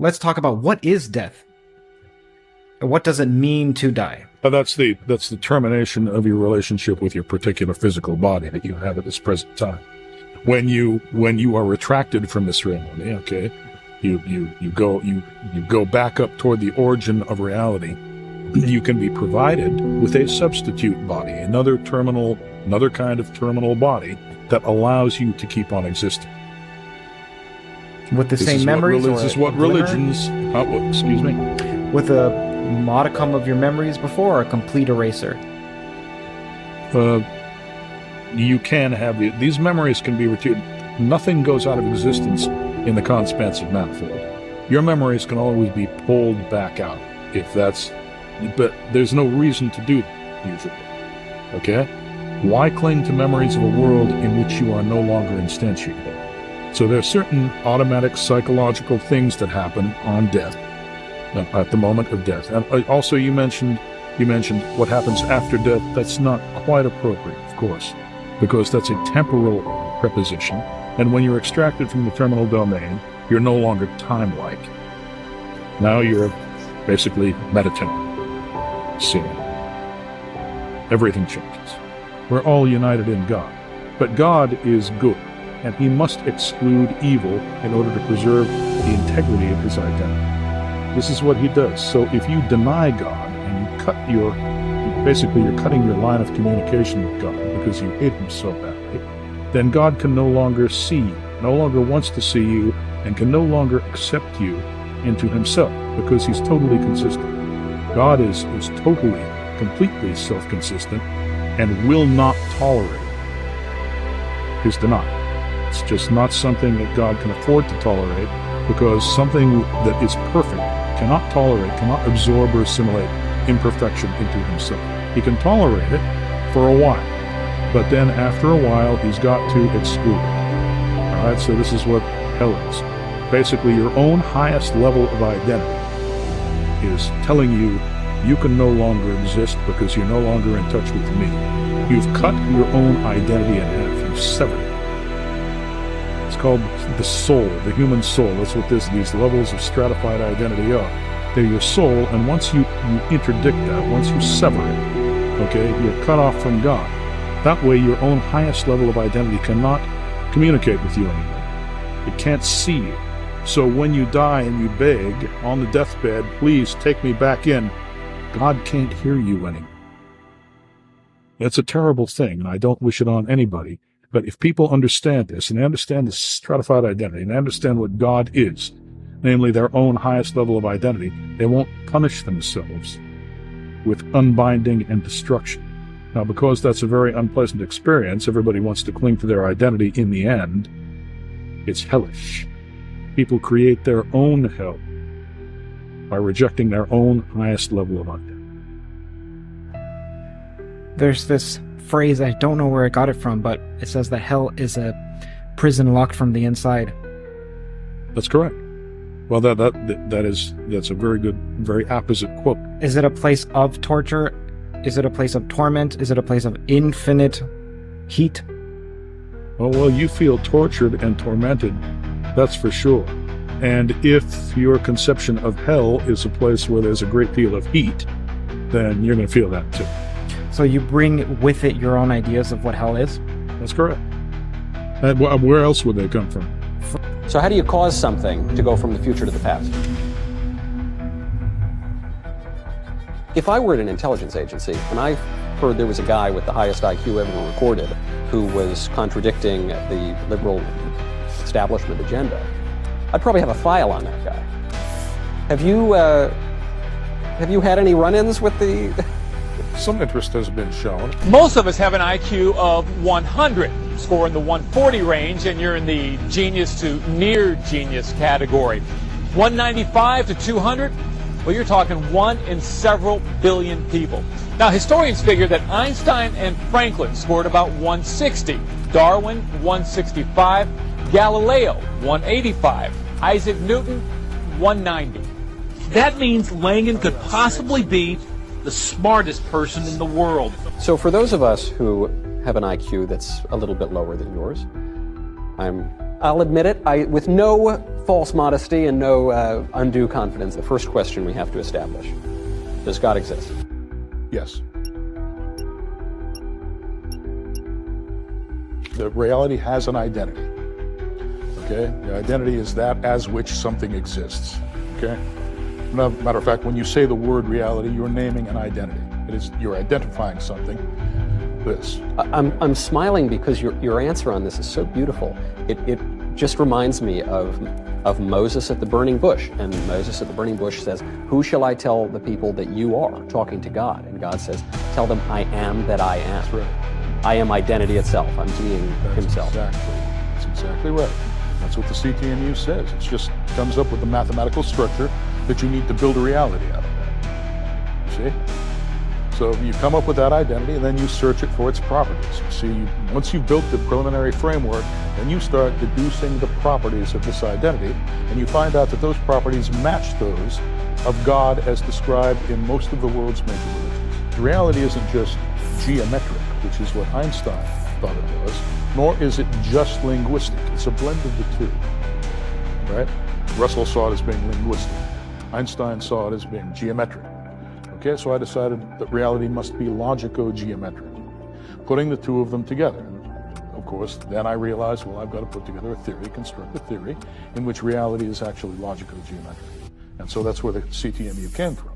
let's talk about what is death. What does it mean to die? That's the termination of your relationship with your particular physical body that you have at this present time. When you are retracted from this reality, okay, you go back up toward the origin of reality. You can be provided with a substitute body, another kind of terminal body that allows you to keep on existing. With the same memories? This is what religions... excuse me? With a modicum of your memories before, or a complete eraser? You can have... These memories can be retrieved. Nothing goes out of existence in the conspansive manifold. Your memories can always be pulled back out, if that's... But there's no reason to do that, usually. Okay? Why cling to memories of a world in which you are no longer instantiated? So there are certain automatic psychological things that happen on death, at the moment of death. And also you mentioned what happens after death. That's not quite appropriate, of course, because that's a temporal preposition. And when you're extracted from the terminal domain, you're no longer time-like. Now you're basically meditative. Seeing. Everything changes. We're all united in God. But God is good, and he must exclude evil in order to preserve the integrity of his identity. This is what he does. So if you deny God and you cut you're cutting your line of communication with God because you hate him so badly, then God can no longer see you, no longer wants to see you, and can no longer accept you into himself because he's totally consistent. God is totally, completely self-consistent and will not tolerate his denial. It's just not something that God can afford to tolerate, because something that is perfect cannot absorb or assimilate imperfection into himself. He can tolerate it for a while, but then after a while, he's got to exclude it. All right, so this is what hell is. Basically, your own highest level of identity is telling you you can no longer exist because you're no longer in touch with me. You've cut your own identity in half. You've severed it. It's called the soul, the human soul. That's what these levels of stratified identity are. They're your soul, and once you interdict that, once you sever it, okay, you're cut off from God. That way, your own highest level of identity cannot communicate with you anymore. It can't see you. So when you die and you beg on the deathbed, please take me back in, God can't hear you anymore. It's a terrible thing, and I don't wish it on anybody. But if people understand this, and they understand this stratified identity, and they understand what God is, namely their own highest level of identity, they won't punish themselves with unbinding and destruction. Now, because that's a very unpleasant experience, everybody wants to cling to their identity in the end. It's hellish. People create their own hell by rejecting their own highest level of identity. There's this phrase, I don't know where I got it from, but it says that hell is a prison locked from the inside. That's correct. Well, that's a very good, very apposite quote. Is it a place of torture? Is it a place of torment? Is it a place of infinite heat? Well, you feel tortured and tormented, that's for sure. And if your conception of hell is a place where there's a great deal of heat, then you're going to feel that too. So you bring with it your own ideas of what hell is? That's correct. And where else would they come from? So how do you cause something to go from the future to the past? If I were at an intelligence agency and I heard there was a guy with the highest IQ ever recorded who was contradicting the liberal establishment agenda, I'd probably have a file on that guy. Have you had any run-ins with the... Some interest has been shown. Most of us have an IQ of 100. Score in the 140 range, and you're in the genius to near genius category. 195 to 200, well, you're talking one in several billion people. Now, historians figure that Einstein and Franklin scored about 160, Darwin 165, Galileo 185, Isaac Newton 190. That means Langan could possibly be the smartest person in the world. So for those of us who have an IQ that's a little bit lower than yours, I'm I'll admit it, with no false modesty and no undue confidence, the first question we have to establish: does God exist? Yes. The reality has an identity. Okay? The identity is that as which something exists. Okay? Matter of fact, when you say the word reality, you're naming an identity. You're identifying something. This. I'm smiling because your answer on this is so beautiful. It just reminds me of Moses at the burning bush. And Moses at the burning bush says, "Who shall I tell the people that you are?" Talking to God. And God says, "Tell them I am that I am." That's right. I am identity itself. I'm being himself. That's exactly right. That's what the CTMU says. It just comes up with a mathematical structure that you need to build a reality out of that. See? So you come up with that identity, and then you search it for its properties. See, once you've built the preliminary framework, then you start deducing the properties of this identity, and you find out that those properties match those of God as described in most of the world's major religions. Reality isn't just geometric, which is what Einstein thought it was, nor is it just linguistic. It's a blend of the two, right? Russell saw it as being linguistic. Einstein saw it as being geometric. Okay, so I decided that reality must be logico-geometric, putting the two of them together. And of course, then I realized, well, I've got to put together a theory, construct a theory, in which reality is actually logico-geometric. And so that's where the CTMU came from.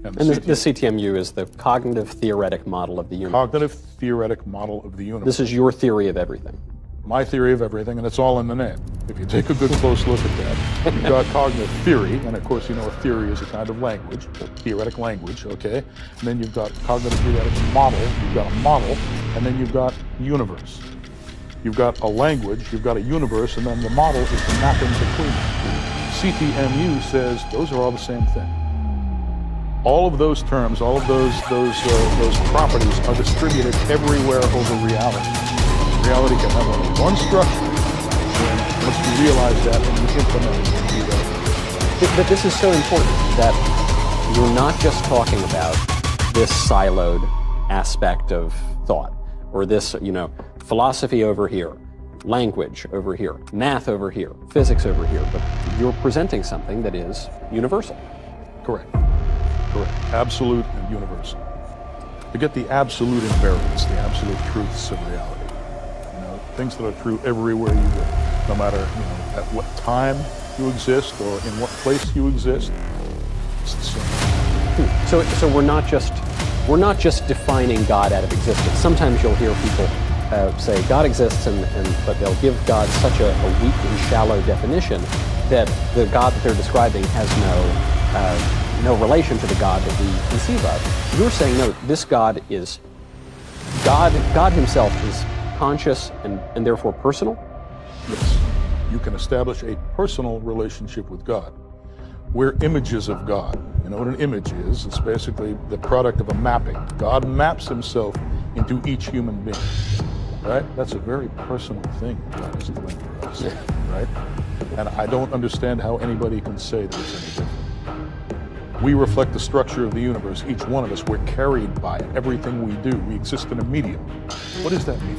And the CTMU is the cognitive theoretic model of the universe. Cognitive theoretic model of the universe. This is your theory of everything. My theory of everything, and it's all in the name. If you take a good close look at that, you've got cognitive theory, and of course you know a theory is a kind of language, theoretic language, okay? And then you've got cognitive theoretic model, you've got a model, and then you've got universe. You've got a language, you've got a universe, and then the model is the mapping between them. CTMU says those are all the same thing. All of those terms, all of those properties are distributed everywhere over reality. Reality can have only one structure, and once you realize that and you implement it, But this is so important that you're not just talking about this siloed aspect of thought, or this, philosophy over here, language over here, math over here, physics over here, but you're presenting something that is universal. Correct. Absolute and universal. To get the absolute invariants, the absolute truths of reality. Things that are true everywhere you go, no matter at what time you exist or in what place you exist. It's the same. So we're not just defining God out of existence. Sometimes you'll hear people say God exists, but they'll give God such a weak and shallow definition that the God that they're describing has no relation to the God that we conceive of. You're saying no. This God is God. God Himself is conscious and therefore personal? Yes. You can establish a personal relationship with God. We're images of God. You know what an image is? It's basically the product of a mapping. God maps Himself into each human being. Right? That's a very personal thing God is doing for us. Right? And I don't understand how anybody can say that it's any different. We reflect the structure of the universe. Each one of us, we're carried by it. Everything we do, we exist in a medium. What does that mean?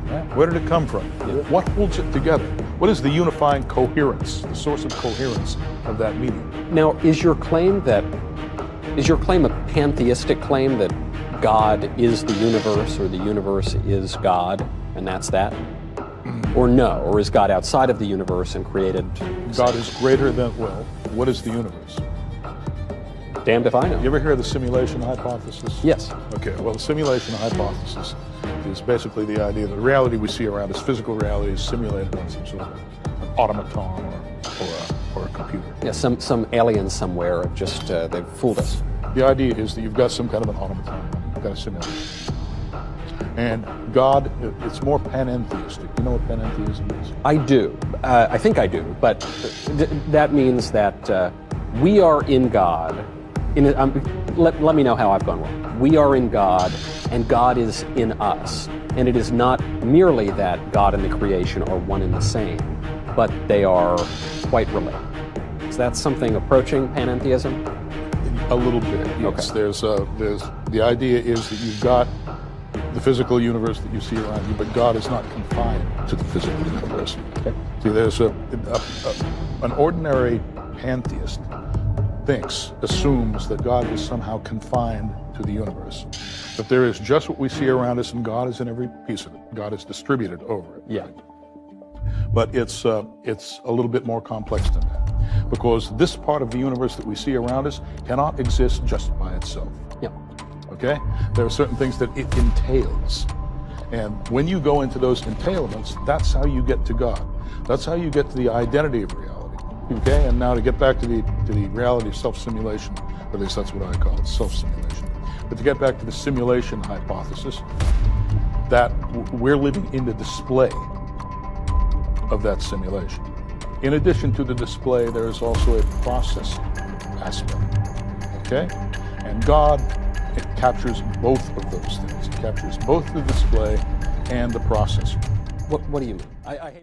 Right? Where did it come from? What holds it together? What is the unifying coherence, the source of coherence of that medium? Now, is your claim a pantheistic claim that God is the universe, or the universe is God, and that's that? Or no? Or is God outside of the universe and created? God is greater than, well, what is the universe? Damned if I know. You ever hear of the simulation hypothesis? Yes. Okay, well, the simulation hypothesis is basically the idea that the reality we see around us, physical reality, is simulated on some sort of an automaton or a computer. Yeah, some aliens somewhere have just, they've fooled us. The idea is that you've got some kind of an automaton, you've got a simulation. And God, it's more panentheistic. You know what panentheism is? I do. I think I do. But that means that we are in God. Let me know how I've gone wrong. We are in God, and God is in us. And it is not merely that God and the creation are one and the same, but they are quite related. Is that something approaching panentheism? A little bit, yes. Okay. There's the idea is that you've got the physical universe that you see around you, but God is not confined to the physical universe. Okay. See, there's an ordinary pantheist assumes that God is somehow confined to the universe. That there is just what we see around us, and God is in every piece of it. God is distributed over it. Yeah. But it's a little bit more complex than that, because this part of the universe that we see around us cannot exist just by itself. Yeah. Okay? There are certain things that it entails. And when you go into those entailments, that's how you get to God. That's how you get to the identity of reality. Okay? And now to get back to the reality of self-simulation, or at least that's what I call it, self-simulation. But to get back to the simulation hypothesis, that we're living in the display of that simulation. In addition to the display, there is also a processing aspect. Okay? And God captures both of those things. It captures both the display and the processing. What do you mean? I hate